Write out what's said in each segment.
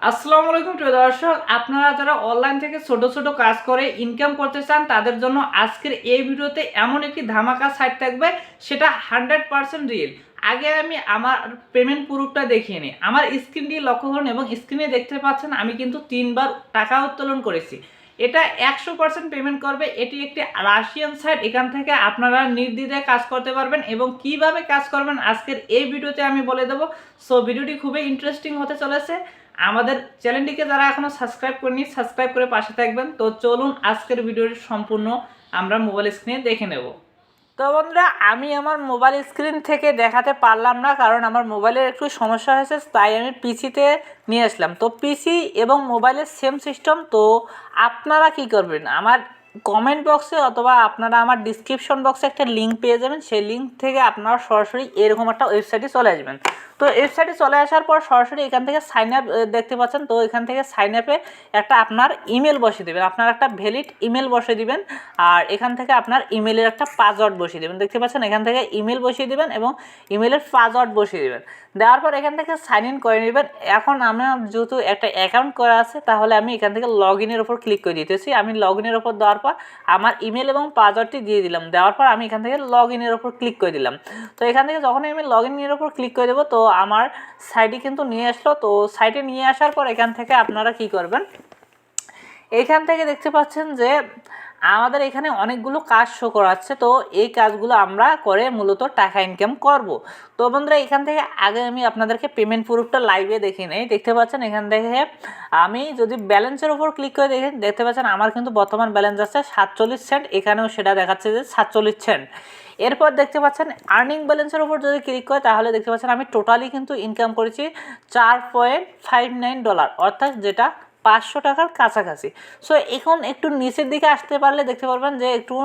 আসসালামু আলাইকুম প্রিয় দর্শক, আপনারা যারা অনলাইন থেকে ছোট ছোট কাজ করে ইনকাম করতে চান তাদের জন্য আজকের এই ভিডিওতে এমন একটি ধামাকা সাইট থাকবে, সেটা 100% রিয়েল। আগে আমি আমার পেমেন্ট প্রুফটা দেখিয়ে নিই। আমার স্ক্রিন দিয়ে লক্ষ্য করুন এবং স্ক্রিনে দেখতে পাচ্ছেন আমি কিন্তু 3বার টাকা উত্তোলন করেছি। এটা 100% পেমেন্ট করবে। এটি একটি রাশিয়ান সাইট। এখান থেকে আপনারা নির্দ্বিধায় কাজ করতে পারবেন এবং কিভাবে কাজ করবেন আজকের এই ভিডিওতে আমি বলে দেবো। সো ভিডিওটি খুবই ইন্টারেস্টিং হতে চলেছে। আমাদের চ্যানেলটিকে যারা এখনো সাবস্ক্রাইব করেনি, সাবস্ক্রাইব করে পাশে থাকবেন। তো চলুন আজকের ভিডিওটি সম্পূর্ণ আমরা মোবাইল স্ক্রিনে দেখে নেব। তো বন্ধুরা, আমি আমার মোবাইল স্ক্রিন থেকে দেখাতে পারলাম না, কারণ আমার মোবাইলের একটু সমস্যা হয়েছে, তাই আমি পিসিতে নিয়ে আসলাম। তো পিসি এবং মোবাইলের সেম সিস্টেম। তো আপনারা কি করবেন, আমার কমেন্ট বক্সে অথবা আপনারা আমার ডিসক্রিপশন বক্সে একটা লিঙ্ক পেয়ে যাবেন। সেই লিঙ্ক থেকে আপনারা সরাসরি এরকম একটা ওয়েবসাইটে চলে আসবেন। তো ওয়েবসাইটে চলে আসার পর সরাসরি এখান থেকে সাইন আপ দেখতে পাচ্ছেন। তো এখান থেকে সাইন আপে একটা আপনার ইমেল বসিয়ে দেবেন, আপনার একটা ভ্যালিড ইমেল বসিয়ে দিবেন। আর এখান থেকে আপনার ইমেলের একটা পাসওয়ার্ড বসিয়ে দেবেন। দেখতে পাচ্ছেন এখান থেকে ইমেল বসিয়ে দেবেন এবং ইমেলের পাসওয়ার্ড বসিয়ে দেবেন। দেওয়ার পর এখান থেকে সাইন ইন করে নেবেন। এখন আমার যেহেতু একটা অ্যাকাউন্ট করা আছে, তাহলে আমি এখান থেকে লগ ইনের ওপর ক্লিক করে দিতেছি। আমি লগ ইনের ওপর দেওয়ার পর আমার ইমেল এবং পাসওয়ার্ডটি দিয়ে দিলাম। দেওয়ার পর আমি এখান থেকে লগ ইনের ওপর ক্লিক করে দিলাম। তো এখান থেকে যখনই আমি লগ ইনের ওপর ক্লিক করে দেবো, তো আমার সাইটে কিন্তু নিয়ে আসলো। তো সাইটে নিয়ে আসার পর এখান থেকে আপনারা কি করবেন, এইখান থেকে দেখতে পাচ্ছেন যে আমাদের এখানে অনেকগুলো কাজ শো করাচ্ছে। তো এই কাজগুলো আমরা করে মূলত টাকা ইনকাম করব। তো বন্ধুরা, এখান থেকে আগে আমি আপনাদেরকে পেমেন্ট প্রুফটা লাইভে দেখে নেই। দেখতে পাচ্ছেন এখান থেকে আমি যদি ব্যালেন্সের উপর ক্লিক করে দেখতে পাচ্ছেন আমার কিন্তু বর্তমান ব্যালেন্স আছে 47 সেন্ট। এখানেও সেটা দেখাচ্ছে যে 47 সেন্ট। এরপর দেখতে পাচ্ছেন আর্নিং ব্যালেন্সের উপর যদি ক্লিক করে, তাহলে দেখতে পাচ্ছেন আমি টোটালি কিন্তু ইনকাম করেছি $4.59, অর্থাৎ যেটা 500 টাকার কাছাকাছি। সো এখন একটু নিচের দিকে আসতে পারলে দেখতে পারবেন যে একটু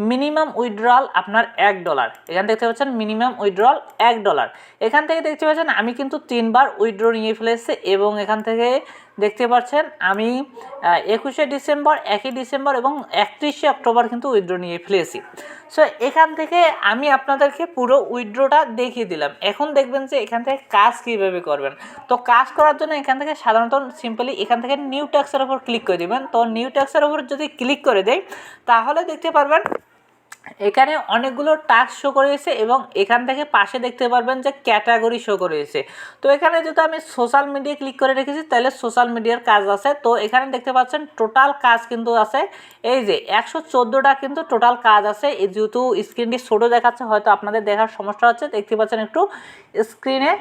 মিনিমাম উইথড্রল আপনার $1। এখানে দেখতে পাচ্ছেন মিনিমাম উইথড্রল $1। এখান থেকে দেখতে পাচ্ছেন আমি কিন্তু 3বার উইথড্র নিয়ে ফেলেছি এবং এখান থেকে দেখতে পাচ্ছেন আমি 21শে ডিসেম্বর, 1ই ডিসেম্বর এবং 31শে অক্টোবর কিন্তু উইথড্র নিয়ে ফেলেছি। সো এখান থেকে আমি আপনাদেরকে পুরো উইথড্রটা দেখিয়ে দিলাম। এখন দেখবেন যে এখান থেকে কাজ কীভাবে করবেন। তো কাজ করার জন্য এখান থেকে সাধারণত সিম্পলি এখান থেকে নিউ ট্যাক্সের ওপর ক্লিক করে দেবেন। তো নিউ ট্যাক্সের ওপর যদি ক্লিক করে দেয়, তাহলে দেখতে পারবেন এখানে অনেকগুলো টাস্ক শো করেছে এবং এখান থেকে পাশে দেখতে পারবেন যে ক্যাটাগরি শো করেছে। তো এখানে যদি আমি সোশ্যাল মিডিয়া ক্লিক করে রেখেছি, তাহলে সোশ্যাল মিডিয়ার কাজ আছে। তো এখানে দেখতে পাচ্ছেন টোটাল কাজ কিন্তু আছে এই যে 114টা কিন্তু টোটাল কাজ আছে। যেহেতু স্ক্রিনটি ছোটো দেখাচ্ছে, হয়তো আপনাদের দেখার সমস্যা হচ্ছে, দেখতে পাচ্ছেন একটু স্ক্রিনে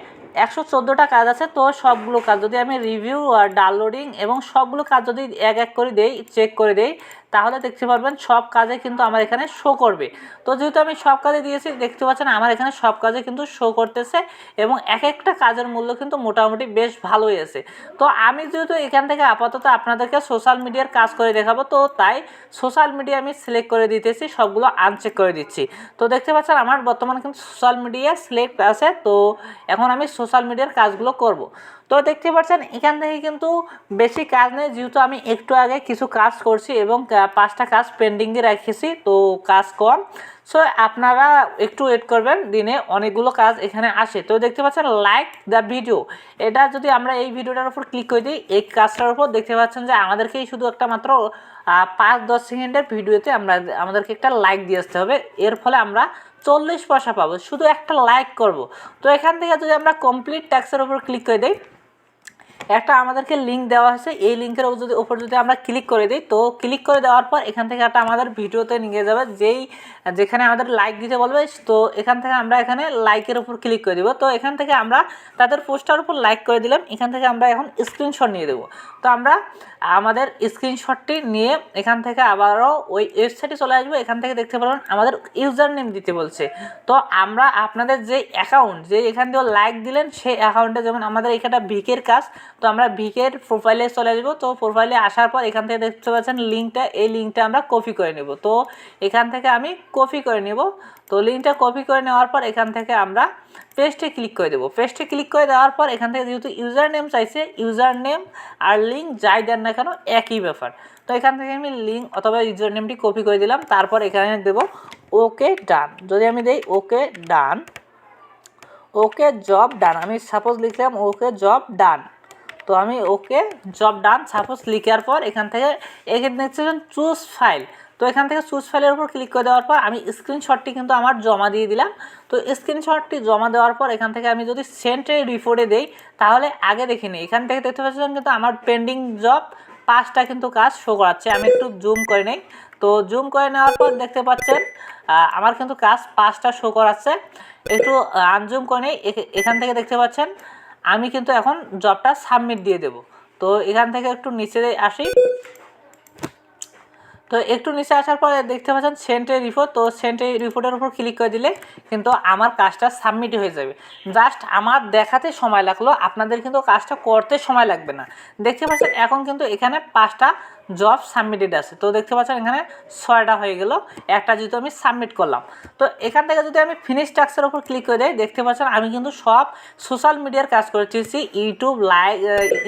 114টা কাজ আছে। তো সবগুলো কাজ যদি আমি রিভিউ আর ডাউনলোডিং এবং সবগুলো কাজ যদি এক এক করে দেই, চেক করে দেই, তাহলে দেখতে পারবেন সব কাজে কিন্তু আমার এখানে শো করবে। তো যেহেতু আমি সব কাজে দিয়েছি, দেখতে পাচ্ছেন আমার এখানে সব কাজে কিন্তু শো করতেছে এবং এক একটা কাজের মূল্য কিন্তু মোটামুটি বেশ ভালোই আছে। তো আমি যেহেতু এখান থেকে আপাতত আপনাদেরকে সোশ্যাল মিডিয়ার কাজ করে দেখাবো, তো তাই সোশ্যাল মিডিয়া আমি সিলেক্ট করে দিতেছি, সবগুলো আনচেক করে দিচ্ছি। তো দেখতে পাচ্ছেন আমার বর্তমানে কিন্তু সোশ্যাল মিডিয়া সিলেক্ট আছে। তো এখন আমি সোশ্যাল মিডিয়ার কাজগুলো করব। তো দেখতে পাচ্ছেন এখান থেকে কিন্তু বেশি কাজ নেই, যেহেতু আমি একটু আগে কিছু কাজ করছি এবং 5টা কাজ পেন্ডিংয়ে রেখেছি, তো কাজ কম। সো আপনারা একটু ওয়েট করবেন, দিনে অনেকগুলো কাজ এখানে আসে। তো দেখতে পাচ্ছেন লাইক দ্য ভিডিও, এটা যদি আমরা এই ভিডিওটার উপর ক্লিক করে দিই, এই কাজটার উপর দেখতে পাচ্ছেন যে আমাদেরকেই শুধু একটা মাত্র 5-10 সেকেন্ডের ভিডিওতে আমাদেরকে একটা লাইক দিয়ে আসতে হবে। এর ফলে আমরা 40 পয়সা পাবো, শুধু একটা লাইক করব। তো এখান থেকে যদি আমরা কমপ্লিট ট্যাক্সের উপর ক্লিক করে দিই, একটা আমাদেরকে লিঙ্ক দেওয়া হয়েছে, এই লিঙ্কের উপর যদি আমরা ক্লিক করে দিই, তো ক্লিক করে দেওয়ার পর এখান থেকে একটা আমাদের ভিডিওতে নিয়ে যাবে, যেখানে আমাদের লাইক দিতে বলবে। তো এখান থেকে আমরা এখানে লাইকের উপর ক্লিক করে দেবো। তো এখান থেকে আমরা তাদের পোস্টার উপর লাইক করে দিলাম। এখান থেকে আমরা এখন স্ক্রিনশট নিয়ে দেবো। তো আমরা আমাদের স্ক্রিনশটটি নিয়ে এখান থেকে আবারও ওই ওয়েবসাইটে চলে আসবো। এখান থেকে দেখতে পারবেন আমাদের ইউজার নেম দিতে বলছে। তো আমরা আপনাদের যে অ্যাকাউন্ট, যে এখান থেকে লাইক দিলেন, সেই অ্যাকাউন্টে, যেমন আমাদের এখানে ভিকের কাজ, তো আমরা ভিকের প্রোফাইলে চলে আসবো। তো প্রোফাইলে আসার পর এখান থেকে দেখতে পাচ্ছেন লিঙ্কটা, এই লিঙ্কটা আমরা কপি করে নেব। তো এখান থেকে আমি কপি করে নেব। তো লিঙ্কটা কপি করে নেওয়ার পর এখান থেকে আমরা পেস্টে ক্লিক করে দেবো। পেস্টে ক্লিক করে দেওয়ার পর এখান থেকে যেহেতু ইউজার নেম চাইছে, ইউজার নেম আর লিঙ্ক যাই দেন না কেন একই ব্যাপার। তো এখান থেকে আমি লিঙ্ক অথবা ইউজার নেমটি কপি করে দিলাম। তারপর এখানে দেবো ওকে ডান। যদি আমি দেই ওকে ডান, ওকে জব ডান, আমি সাপোজ লিখলাম ওকে জব ডান। তো আমি ওকে জব ডান সাপোজ লিখার পর এখানে দেখতে চুজ ফাইল, তো এখান থেকে চুজ ফাইলের উপর ক্লিক করে দেওয়ার পর আমি স্ক্রিনশটটি কিন্তু আমার জমা দিয়ে দিলাম। তো স্ক্রিনশটটি জমা দেওয়ার পর এখান থেকে আমি যদি সেন্টে রিপোর্টে দেই তাহলে আগে দেখিনি এখান থেকে দেখতে পাচ্ছেন কিন্তু আমার পেন্ডিং জব 5টা কিন্তু কাজ শো করাচ্ছে। আমি একটু জুম করে নেই, তো জুম করে নেওয়ার পর দেখতে পাচ্ছেন আমার কিন্তু কাজ 5টা শো করাচ্ছে। একটু আনজুম করে নেই, এখান থেকে দেখতে পাচ্ছেন আমি কিন্তু এখন জবটা সাবমিট দিয়ে দেব। তো এখান থেকে একটু নিচে আসি, তো একটু নিচে আসার পরে দেখতে পাচ্ছেন সেন্টে রিপোর্ট, তো সেন্টে রিপোর্টের উপর ক্লিক করে দিলে কিন্তু আমার কাজটা সাবমিট হয়ে যাবে। জাস্ট আমার দেখাতে সময় লাগলো, আপনাদের কিন্তু কাজটা করতে সময় লাগবে না। দেখতে পাচ্ছেন এখন কিন্তু এখানে 5টা জব সাবমিটেড আছে, তো দেখতে পাচ্ছেন এখানে 6টা হয়ে গেল, একটা যেহেতু আমি সাবমিট করলাম। তো এখান থেকে যদি আমি ফিনিশ টাস্কের উপর ক্লিক করে দিই দেখতে পাচ্ছেন আমি কিন্তু সব সোশ্যাল মিডিয়ার কাজ করেছি, ইউটিউব,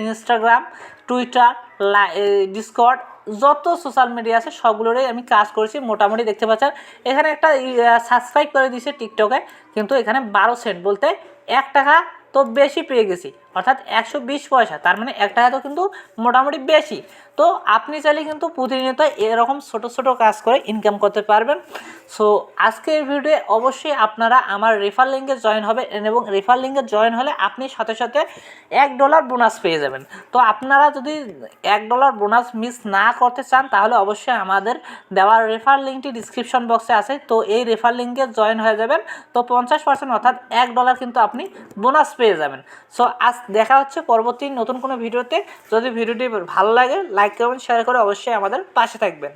ইনস্টাগ্রাম, টুইটার, ডিসকর্ড, যত সোশ্যাল মিডিয়া আছে সবগুলোরই আমি কাজ করেছি মোটামুটি। দেখতে পাচ্ছেন এখানে একটা সাবস্ক্রাইব করে দিয়েছে টিকটকে, কিন্তু এখানে 12 সেন্ট বলতে 1 টাকা তো বেশি পেয়ে গেছি, অর্থাৎ 120 পয়সা, তার মানে 1 টাকা তো কিন্তু মোটামুটি বেশি। তো আপনি চাইলে কিন্তু প্রতিনিয়ত এরকম ছোট ছোট কাজ করে ইনকাম করতে পারবেন। সো আজকের ভিডিওতে অবশ্যই আপনারা আমার রেফার লিঙ্কে জয়েন হবেন, এবং রেফার লিঙ্কে জয়েন হলে আপনি সাথে সাথে $1 বোনাস পেয়ে যাবেন। তো আপনারা যদি $1 বোনাস মিস না করতে চান তাহলে অবশ্যই আমাদের দেওয়ার রেফার লিঙ্কটি ডিসক্রিপশন বক্সে আছে, তো এই রেফার লিঙ্কে জয়েন হয়ে যাবেন। তো 50% অর্থাৎ $1 কিন্তু আপনি বোনাস পেয়ে যাবেন। সো আজ দেখা হচ্ছে পরবর্তী নতুন কোনো ভিডিওতে। যদি ভিডিওটি ভালো লাগে লাইক করবেন, শেয়ার করে অবশ্যই আমাদের পাশে থাকবেন।